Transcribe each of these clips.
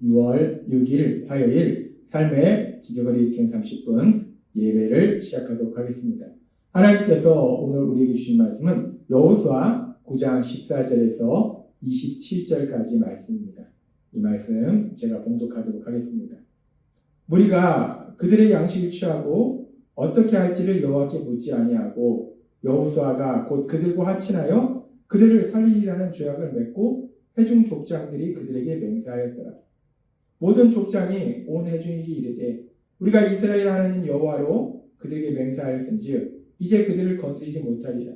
6월 6일 화요일 삶의 기적을 일으키는 30분 예배를 시작하도록 하겠습니다. 하나님께서 오늘 우리에게 주신 말씀은 여호수아 9장 14절에서 27절까지 말씀입니다. 이 말씀 제가 봉독하도록 하겠습니다. 무리가 그들의 양식을 취하고 어떻게 할지를 여호와께 묻지 아니하고 여호수아가 곧 그들과 화친하여 그들을 살리리라는 조약을 맺고 회중 족장들이 그들에게 맹세하였더라. 모든 족장이 온 회중에게 이르되 우리가 이스라엘 하나님 여호와로 그들에게 맹세하였은즉 이제 그들을 건드리지 못하리라.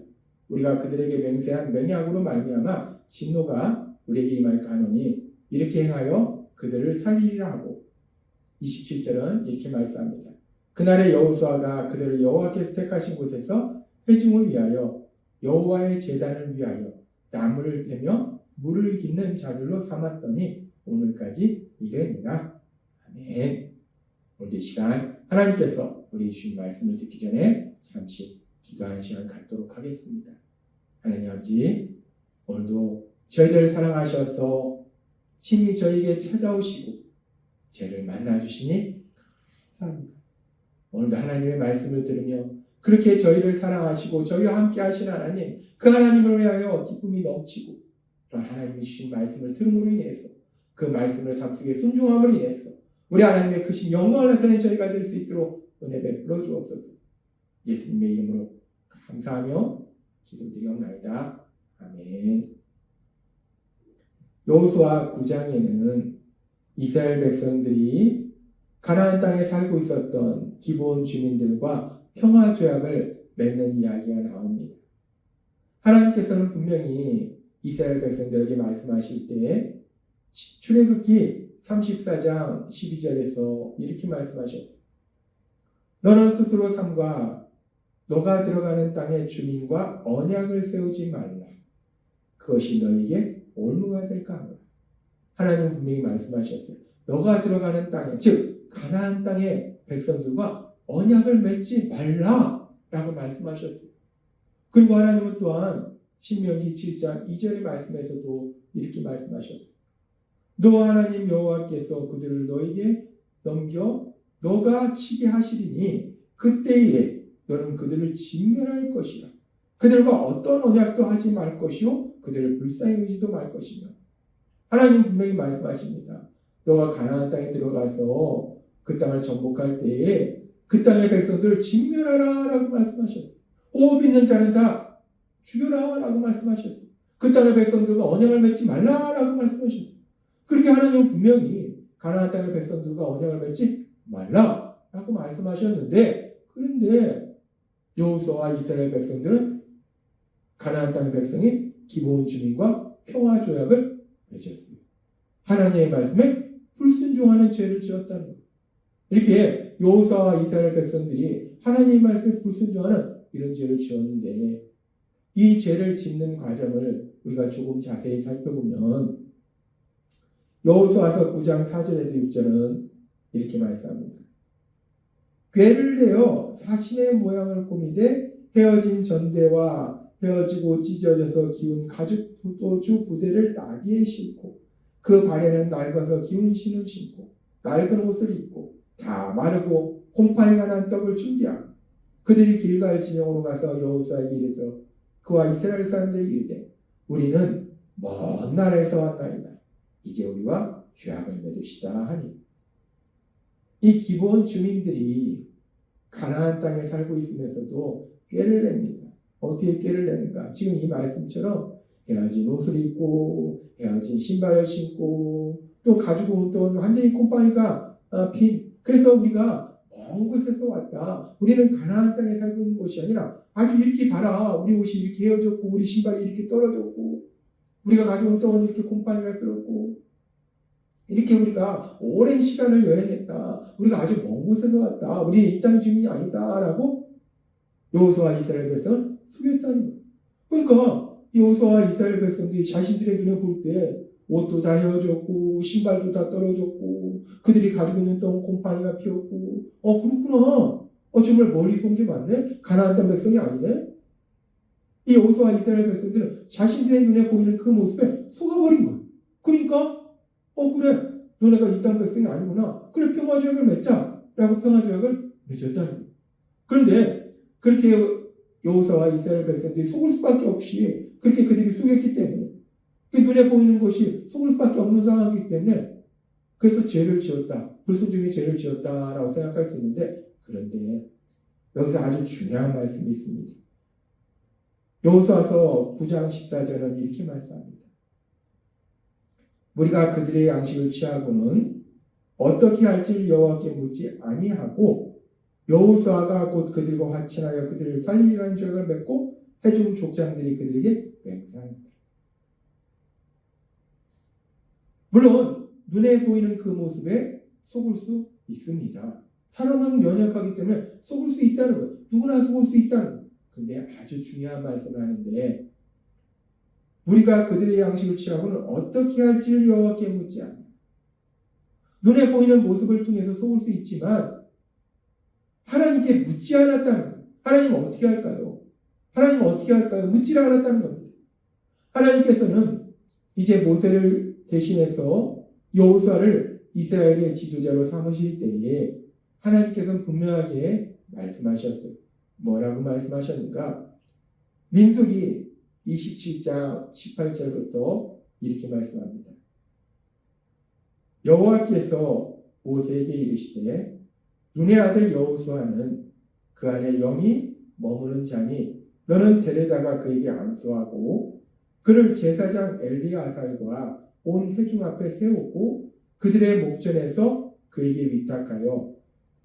우리가 그들에게 맹세한 맹약으로 말미암아 진노가 우리에게 임할까 하노니 이렇게 행하여 그들을 살리리라 하고 27절은 이렇게 말씀합니다. 그날에 여호수아가 그들을 여호와께서 택하신 곳에서 회중을 위하여 여호와의 제단을 위하여 나무를 베며 물을 깃는 자들로 삼았더니 오늘까지 이르니라. 아멘. 오늘 이 시간 하나님께서 우리 주신 말씀을 듣기 전에 잠시 기도하는 시간 갖도록 하겠습니다. 하나님 아버지, 오늘도 저희들을 사랑하셔서 친히 저희에게 찾아오시고 죄를 만나주시니 감사합니다. 오늘도 하나님의 말씀을 들으며 그렇게 저희를 사랑하시고 저희와 함께 하신 하나님, 그 하나님을 위하여 기쁨이 넘치고 또 하나님이 주신 말씀을 들음으로 인해서 그 말씀을 삶 속에 순종함으로 인해서 우리 하나님의 크신 영광을 나타내는 저희가 될 수 있도록 은혜 베풀어 주옵소서. 예수님의 이름으로 감사하며 기도드리옵나이다. 아멘. 여호수아 9장에는 이스라엘 백성들이 가나안 땅에 살고 있었던 기브온 주민들과 평화 조약을 맺는 이야기가 나옵니다. 하나님께서는 분명히 이스라엘 백성들에게 말씀하실 때 출애굽기 34장 12절에서 이렇게 말씀하셨어요. 너는 스스로 삼가 너가 들어가는 땅의 주민과 언약을 세우지 말라. 그것이 너에게 올무가 될까 하노라. 하나님은 분명히 말씀하셨어요. 너가 들어가는 땅에, 즉 가나안 땅의 백성들과 언약을 맺지 말라라고 말씀하셨어요. 그리고 하나님은 또한 신명기 7장 2절의 말씀에서도 이렇게 말씀하셨어요. 너 하나님 여호와께서 그들을 너에게 넘겨 너가 치게 하시리니 그때에 너는 그들을 진멸할 것이라. 그들과 어떤 언약도 하지 말 것이요 그들을 불쌍히 여기지도 말 것이며. 하나님은 분명히 말씀하십니다. 너가 가나안 땅에 들어가서 그 땅을 정복할 때에 그 땅의 백성들을 진멸하라 라고 말씀하셨어요. 호흡 있는 자는 다 죽여라 라고 말씀하셨어요. 그 땅의 백성들과 언약을 맺지 말라 라고 말씀하셨어요. 그렇게 하나님은 분명히 가나안 땅의 백성들과 언약을 맺지 말라 라고 말씀하셨는데, 그런데 여호수아와 이스라엘 백성들은 가나안 땅의 백성이 기브온 주민과 평화 조약을 맺었습니다. 하나님의 말씀에 불순종하는 죄를 지었다는 것. 이렇게 여호수아와 이스라엘 백성들이 하나님의 말씀에 불순종하는 이런 죄를 지었는데, 이 죄를 짓는 과정을 우리가 조금 자세히 살펴보면 여호수아서 9장 4절에서 6절은 이렇게 말씀합니다. 궤를 내어 사신의 모양을 꾸미되 헤어진 전대와 헤어지고 찢어져서 기운 가죽 포도주 부대를 나귀에 싣고 그 발에는 낡아서 기운 신을 신고 낡은 옷을 입고 다 마르고 곰팡이가 난 떡을 준비하고 그들이 길갈 진영으로 가서 여호수아에게 이르러 그와 이스라엘 사람들이 이르되 우리는 먼 나라에서 왔나이다. 이제 우리와 죄악을 맺읍시다 하니. 이 기브온 주민들이 가나안 땅에 살고 있으면서도 꾀를 냅니다. 어떻게 꾀를 내는가? 지금 이 말씀처럼 헤어진 옷을 입고 헤어진 신발을 신고 또 가지고 또 완전히 곰팡이가 핀. 그래서 우리가 먼 곳에서 왔다. 우리는 가나안 땅에 살고 있는 것이 아니라 아주 이렇게 봐라. 우리 옷이 이렇게 헤어졌고 우리 신발이 이렇게 떨어졌고 우리가 가지고 온 떡은 이렇게 곰팡이가 들었고 이렇게 우리가 오랜 시간을 여행했다. 우리가 아주 먼 곳에서 왔다. 우리는 이 땅 주민이 아니다. 라고 여호수아와 이스라엘 백성을 속였다는 거예요. 그러니까 여호수아와 이스라엘 백성들이 자신들의 눈에 볼 때 옷도 다 헤어졌고 신발도 다 떨어졌고 그들이 가지고 있는 떡은 곰팡이가 피었고 그렇구나. 정말 멀리서 온 게 맞네. 가나안 땅 백성이 아니네. 이 여호수아와 이스라엘 백성들은 자신들의 눈에 보이는 그 모습에 속아버린 거예요. 그러니까 그래 너네가 이 땅 백성이 아니구나. 그래 평화조약을 맺자 라고 평화조약을 맺었다는 거예요. 그런데 그렇게 여호수아와 이스라엘 백성들이 속을 수밖에 없이 그렇게 그들이 속였기 때문에 눈에 보이는 것이 속을 수밖에 없는 상황이기 때문에 그래서 죄를 지었다. 불순종의 죄를 지었다라고 생각할 수 있는데 그런데 여기서 아주 중요한 말씀이 있습니다. 여호수아서 9장 14절은 이렇게 말씀합니다. 우리가 그들의 양식을 취하고는 어떻게 할지 여호와께 묻지 아니하고 여호수아가 곧 그들과 화친하여 그들을 살리라는 조약을 맺고 해준 족장들이 그들에게 맹세합니다. 물론 눈에 보이는 그 모습에 속을 수 있습니다. 사람은 연약하기 때문에 속을 수 있다는 것. 누구나 속을 수 있다는 것. 근데 아주 중요한 말씀을 하는데 우리가 그들의 양식을 취하고는 어떻게 할지를 여호와께 묻지 않아. 눈에 보이는 모습을 통해서 속을 수 있지만 하나님께 묻지 않았다는 것. 하나님 어떻게 할까요? 하나님 어떻게 할까요? 묻지 않았다는 겁니다. 하나님께서는 이제 모세를 대신해서 여호수아를 이스라엘의 지도자로 삼으실 때에 하나님께서는 분명하게 말씀하셨어요. 뭐라고 말씀하셨는가? 민수기 27장 18절부터 이렇게 말씀합니다. 여호와께서 모세에게 이르시되 눈의 아들 여호수아는 그 안에 영이 머무는 자니 너는 데려다가 그에게 안수하고 그를 제사장 엘리아살과 온 회중 앞에 세우고 그들의 목전에서 그에게 위탁하여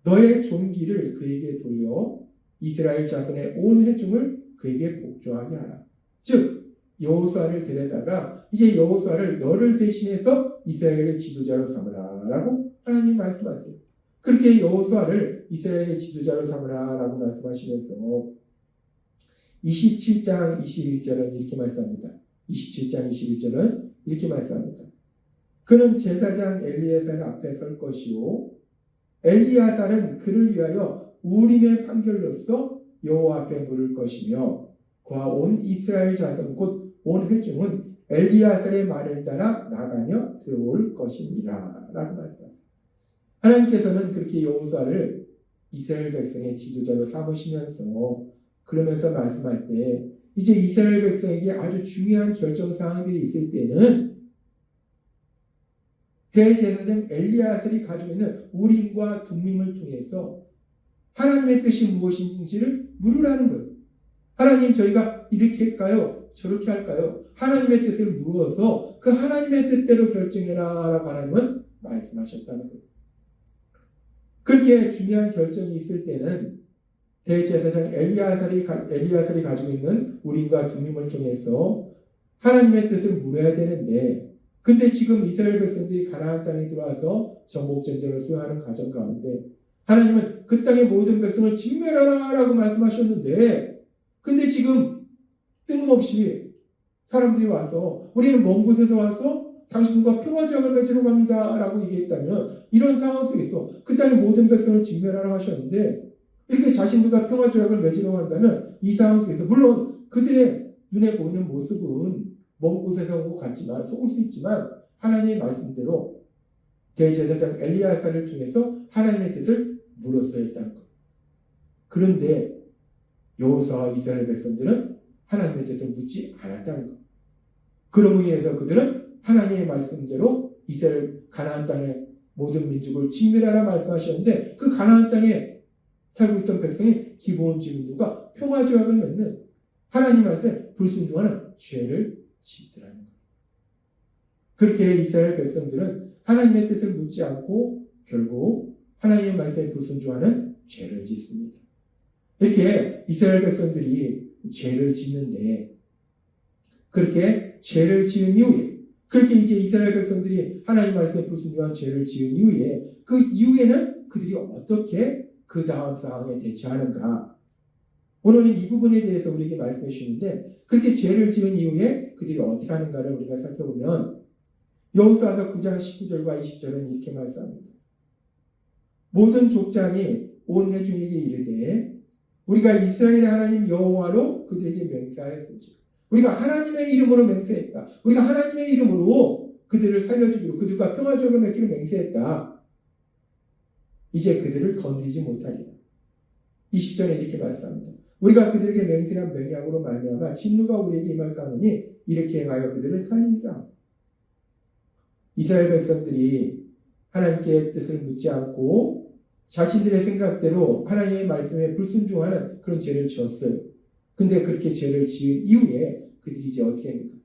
너의 존귀를 그에게 돌려 이스라엘 자손의 온 회중을 그에게 복종하게 하라. 즉 여호수아를 데려다가 이제 여호수아를 너를 대신해서 이스라엘의 지도자로 삼으라라고 하나님 말씀하세요. 그렇게 여호수아를 이스라엘의 지도자로 삼으라라고 말씀하시면서 27장 21절은 이렇게 말씀합니다. 27장 21절은 이렇게 말씀합니다. 그는 제사장 엘리야살 앞에 설 것이요 엘리야살은 그를 위하여 우림의 판결로서 여호와 앞에 물을 것이며 그와 온 이스라엘 자손 곧 온 회중은 엘리야살의 말을 따라 나가며 들어올 것이니라 라고 말씀하셨습니다. 하나님께서는 그렇게 여호수아를 이스라엘 백성의 지도자로 삼으시면서 그러면서 말씀할 때 이제 이스라엘 백성에게 아주 중요한 결정 사항들이 있을 때는 대제사장 엘리야살이 가지고 있는 우림과 둠밈을 통해서 하나님의 뜻이 무엇인지를 물으라는 거예요. 하나님 저희가 이렇게 할까요? 저렇게 할까요? 하나님의 뜻을 물어서 그 하나님의 뜻대로 결정해라 라고 하나님은 말씀하셨다는 거예요. 그렇게 중요한 결정이 있을 때는 대제사장 엘리야살이 가지고 있는 우림과 둠밈을 통해서 하나님의 뜻을 물어야 되는데 근데 지금 이스라엘 백성들이 가나안 땅에 들어와서 정복 전쟁을 수행하는 과정 가운데 하나님은 그 땅의 모든 백성을 진멸하라라고 말씀하셨는데 근데 지금 뜬금없이 사람들이 와서 우리는 먼 곳에서 와서 당신과 평화조약을 맺으러 갑니다 라고 얘기했다면 이런 상황 속에서 그 땅의 모든 백성을 진멸하라고 하셨는데 이렇게 자신들과 평화조약을 맺으러 간다면 이 상황 속에서 물론 그들의 눈에 보이는 모습은 먼 곳에서 온 것 같지만 속을 수 있지만 하나님의 말씀대로 대제사장 엘리야살을 통해서 하나님의 뜻을 물었어야 했다는 것. 그런데 여호수아와 이스라엘 백성들은 하나님의 뜻을 묻지 않았다는 것. 그러므로 인해서 그들은 하나님의 말씀대로 이스라엘 가나안 땅의 모든 민족을 진멸하라 말씀하셨는데 그 가나안 땅에 살고 있던 백성이 기브온 주민들과 평화조약을 맺는 하나님 말씀에 불순종하는 죄를 짓더라는 거예요. 그렇게 이스라엘 백성들은 하나님의 뜻을 묻지 않고 결국 하나님의 말씀에 불순종하는 죄를 짓습니다. 이렇게 이스라엘 백성들이 죄를 짓는데 그렇게 죄를 지은 이후에 그렇게 이제 이스라엘 백성들이 하나님 말씀에 불순종한 죄를 지은 이후에 그 이후에는 그들이 어떻게 그 다음 상황에 대처하는가 오늘은 이 부분에 대해서 우리에게 말씀해 주시는데 그렇게 죄를 지은 이후에 그들이 어떻게 하는가를 우리가 살펴보면 여호수아서 9장 19절과 20절은 이렇게 말씀합니다. 모든 족장이 온 회중에게 이르되 우리가 이스라엘의 하나님 여호와로 그들에게 맹세하였은지 우리가 하나님의 이름으로 맹세했다. 우리가 하나님의 이름으로 그들을 살려주기로 그들과 평화조약을 맺기로 맹세했다. 이제 그들을 건드리지 못하리라. 20절에 이렇게 말씀합니다. 우리가 그들에게 맹세한 맹약으로 말미암아 진노가 우리에게 임할까하니 이렇게 행하여 그들을 살리리라. 이스라엘 백성들이 하나님께 뜻을 묻지 않고 자신들의 생각대로 하나님의 말씀에 불순종하는 그런 죄를 지었어요. 근데 그렇게 죄를 지은 이후에 그들이 이제 어떻게 합니까?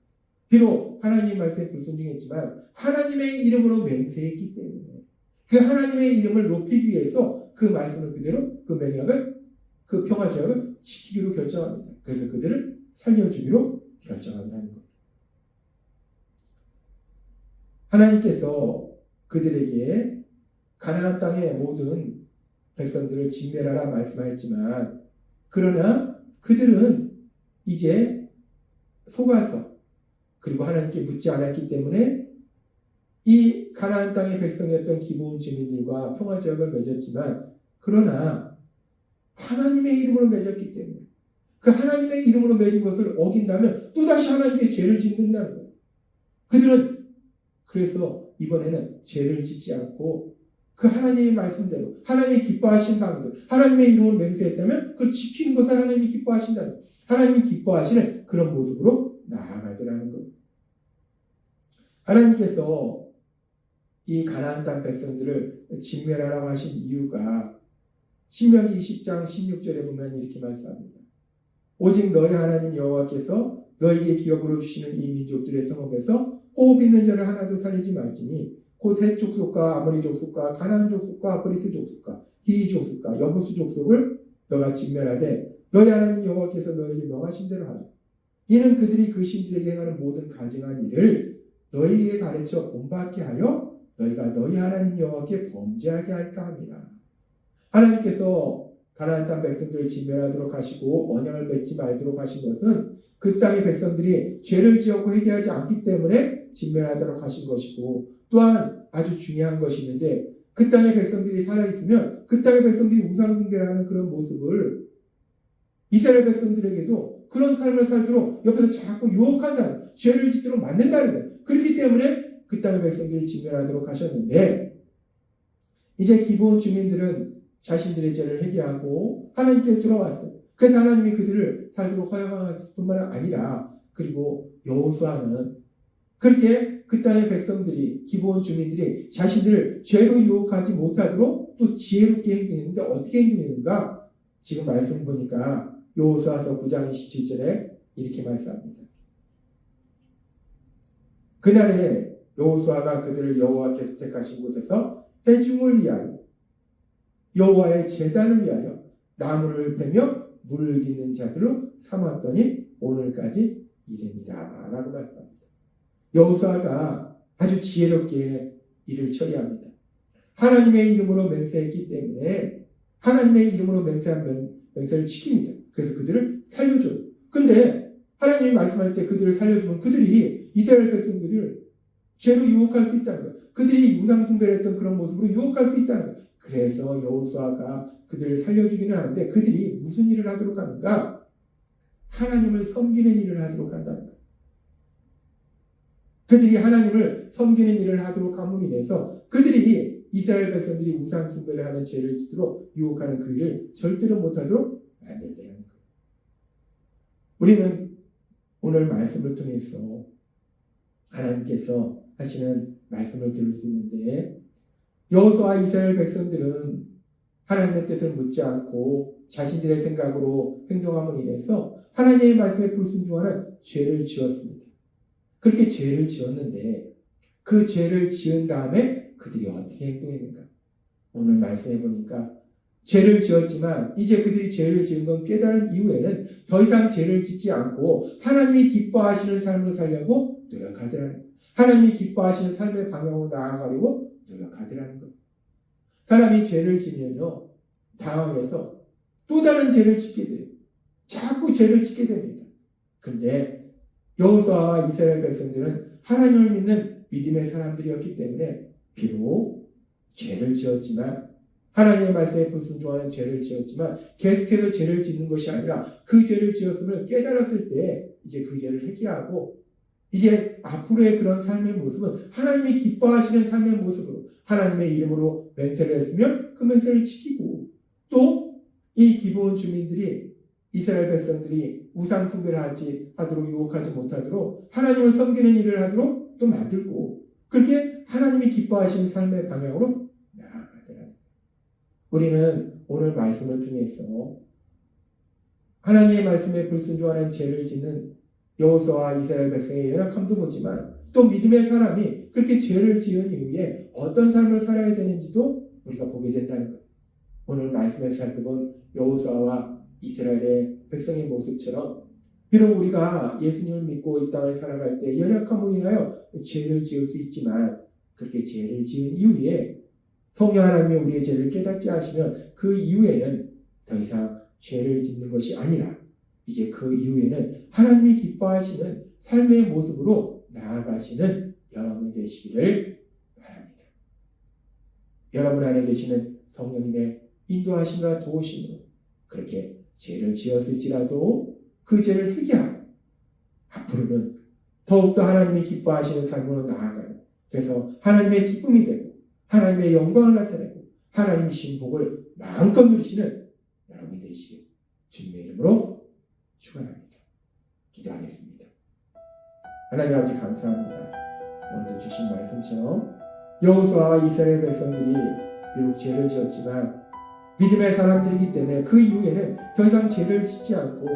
비록 하나님의 말씀에 불순종했지만 하나님의 이름으로 맹세했기 때문에 그 하나님의 이름을 높이기 위해서 그 말씀을 그대로 그 맹약을 그 평화조약을 지키기로 결정합니다. 그래서 그들을 살려주기로 결정한다는 것. 하나님께서 그들에게 가나안 땅의 모든 백성들을 진멸하라 말씀하였지만 그러나 그들은 이제 속아서 그리고 하나님께 묻지 않았기 때문에 이 가나안 땅의 백성이었던 기브온 주민들과 평화조약을 맺었지만 그러나 하나님의 이름으로 맺었기 때문에 그 하나님의 이름으로 맺은 것을 어긴다면 또다시 하나님께 죄를 짓는다는 거예요. 그들은 그래서 이번에는 죄를 짓지 않고 그 하나님의 말씀대로 하나님이 기뻐하신 방법 하나님의 이름으로 맹세했다면 그걸 지키는 것을 하나님이 기뻐하신다는 하나님이 기뻐하시는 그런 모습으로 나아가더라는 거예요. 하나님께서 이 가나안 땅 백성들을 진멸하라고 하신 이유가 신명기 20장 16절에 보면 이렇게 말씀합니다. 오직 너희 하나님 여호와께서 너희에게 기업으로 주시는 이 민족들의 성읍에서 호흡 있는 자를 하나도 살리지 말지니 곧 헷 족속과 아모리 족속과 가나안 족속과 브리스 족속과 히위 족속과 여부스 족속을 너가 진멸하되 너희 하나님 여호와께서 너희에게 명하신 대로 하라. 이는 그들이 그 신들에게 행하는 모든 가증한 일을 너희에게 가르쳐 본받게 하여 너희가 너희 하나님 여호와께 범죄하게 할까 함이라. 하나님께서 가나안 땅 백성들을 진멸하도록 하시고 언약을 맺지 말도록 하신 것은 그 땅의 백성들이 죄를 지었고 회개하지 않기 때문에 진멸하도록 하신 것이고 또한 아주 중요한 것이 있는데 그 땅의 백성들이 살아있으면 그 땅의 백성들이 우상숭배하는 그런 모습을 이스라엘 백성들에게도 그런 삶을 살도록 옆에서 자꾸 유혹한다는 죄를 짓도록 만든다는 거예요. 그렇기 때문에 그 땅의 백성들을 진멸하도록 하셨는데 이제 기브온 주민들은 자신들의 죄를 회개하고 하나님께 돌아왔어요. 그래서 하나님이 그들을 살도록 허용할 뿐만 아니라 그리고 여호수아는 그렇게 그 땅의 백성들이 기브온 주민들이 자신들을 죄로 유혹하지 못하도록 또 지혜롭게 행동했는데 어떻게 행동했는가? 지금 말씀 보니까 여호수아서 9장 27절에 이렇게 말씀합니다. 그날에 여호수아가 그들을 여호와께서 택하신 곳에서 회중을 위하여 여호와의 제단을 위하여 나무를 베며 물을 깃는 자들로 삼았더니 오늘까지 이르니라 라고 말씀합니다. 여호수아가 아주 지혜롭게 일을 처리합니다. 하나님의 이름으로 맹세했기 때문에 하나님의 이름으로 맹세한 맹세를 지킵니다. 그래서 그들을 살려줘요. 근데 하나님이 말씀할 때 그들을 살려주면 그들이 이스라엘 백성들을 죄로 유혹할 수 있다는 거예요. 그들이 우상숭배를 했던 그런 모습으로 유혹할 수 있다는 거예요. 그래서 여호수아가 그들을 살려주기는 하는데 그들이 무슨 일을 하도록 하는가? 하나님을 섬기는 일을 하도록 한다는 거예요. 그들이 하나님을 섬기는 일을 하도록 함으로 인해서 그들이 이스라엘 백성들이 우상숭배를 하는 죄를 짓도록 유혹하는 그 일을 절대로 못하도록 만들더라는 거예요. 우리는 오늘 말씀을 통해서 하나님께서 하시는 말씀을 들을 수 있는데 여호수아와 이스라엘 백성들은 하나님의 뜻을 묻지 않고 자신들의 생각으로 행동함으로 인해서 하나님의 말씀에 불순종하는 죄를 지었습니다. 그렇게 죄를 지었는데 그 죄를 지은 다음에 그들이 어떻게 행동했는가? 오늘 말씀해 보니까 죄를 지었지만 이제 그들이 죄를 지은 건 깨달은 이후에는 더 이상 죄를 짓지 않고 하나님이 기뻐하시는 삶을 살려고 노력하더라는 거예요. 하나님이 기뻐하시는 삶의 방향으로 나아가려고 노력하더라는 거예요. 사람이 죄를 지면요 당황해서 또 다른 죄를 짓게 돼요. 자꾸 죄를 짓게 됩니다. 그런데 여호수아와 이스라엘 백성들은 하나님을 믿는 믿음의 사람들이었기 때문에 비록 죄를 지었지만 하나님의 말씀에 불순종하는 죄를 지었지만 계속해서 죄를 짓는 것이 아니라 그 죄를 지었음을 깨달았을 때 이제 그 죄를 회개하고 이제 앞으로의 그런 삶의 모습은 하나님이 기뻐하시는 삶의 모습으로 하나님의 이름으로 맹세를 했으면 그 맹세를 지키고, 또 이 기브온 주민들이 이스라엘 백성들이 우상 숭배를 하도록 유혹하지 못하도록 하나님을 섬기는 일을 하도록 또 만들고, 그렇게 하나님이 기뻐하시는 삶의 방향으로 나아가더라. 우리는 오늘 말씀을 통해서 하나님의 말씀에 불순종하는 죄를 짓는 여호수아와 이스라엘 백성의 연약함도 보지만, 또 믿음의 사람이 그렇게 죄를 지은 이후에 어떤 삶을 살아야 되는지도 우리가 보게 된다는 것. 오늘 말씀에서 살펴본 여호수아와 이스라엘의 백성의 모습처럼, 비록 우리가 예수님을 믿고 이 땅을 살아갈 때 연약함으로 인하여 죄를 지을 수 있지만, 그렇게 죄를 지은 이후에 성령 하나님이 우리의 죄를 깨닫게 하시면 그 이후에는 더 이상 죄를 짓는 것이 아니라 이제 그 이후에는 하나님이 기뻐하시는 삶의 모습으로 나아가시는 여러분 되시기를 바랍니다. 여러분 안에 계시는 성령님의 인도하심과 도우심으로 그렇게 죄를 지었을지라도 그 죄를 회개하고 앞으로는 더욱더 하나님이 기뻐하시는 삶으로 나아가는, 그래서 하나님의 기쁨이 되고 하나님의 영광을 나타내고 하나님이 주신 복을 마음껏 누리시는 여러분이 되시길 주님의 이름으로 축원합니다. 기도하겠습니다. 하나님 아버지 감사합니다. 오늘도 주신 말씀처럼 여호수아와 이스라엘 백성들이 비록 죄를 지었지만 믿음의 사람들이기 때문에 그 이후에는 더 이상 죄를 짓지 않고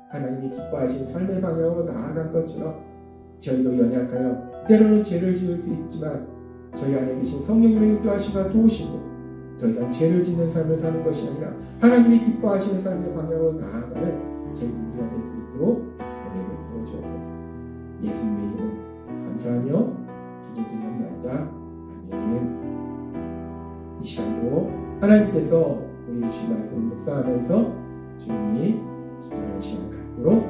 하나님이 기뻐하신 삶의 방향으로 나아간 것처럼 저희도 연약하여 때로는 죄를 지을 수 있지만 저희 안에 계신 성령님의 인도하심과 도우심으로 더 이상 죄를 짓는 삶을 사는 것이 아니라 하나님이 기뻐하시는 삶의 방향으로 나아가는 저희 모두가 될 수 있도록 은혜 베풀어 주옵소서. 예수님의 이름으로 감사하며 기도드립니다. 아멘. 이 시간도 하나님께서 우리 주신 말씀을 묵상하면서 주님이 기도하는 시간 갖도록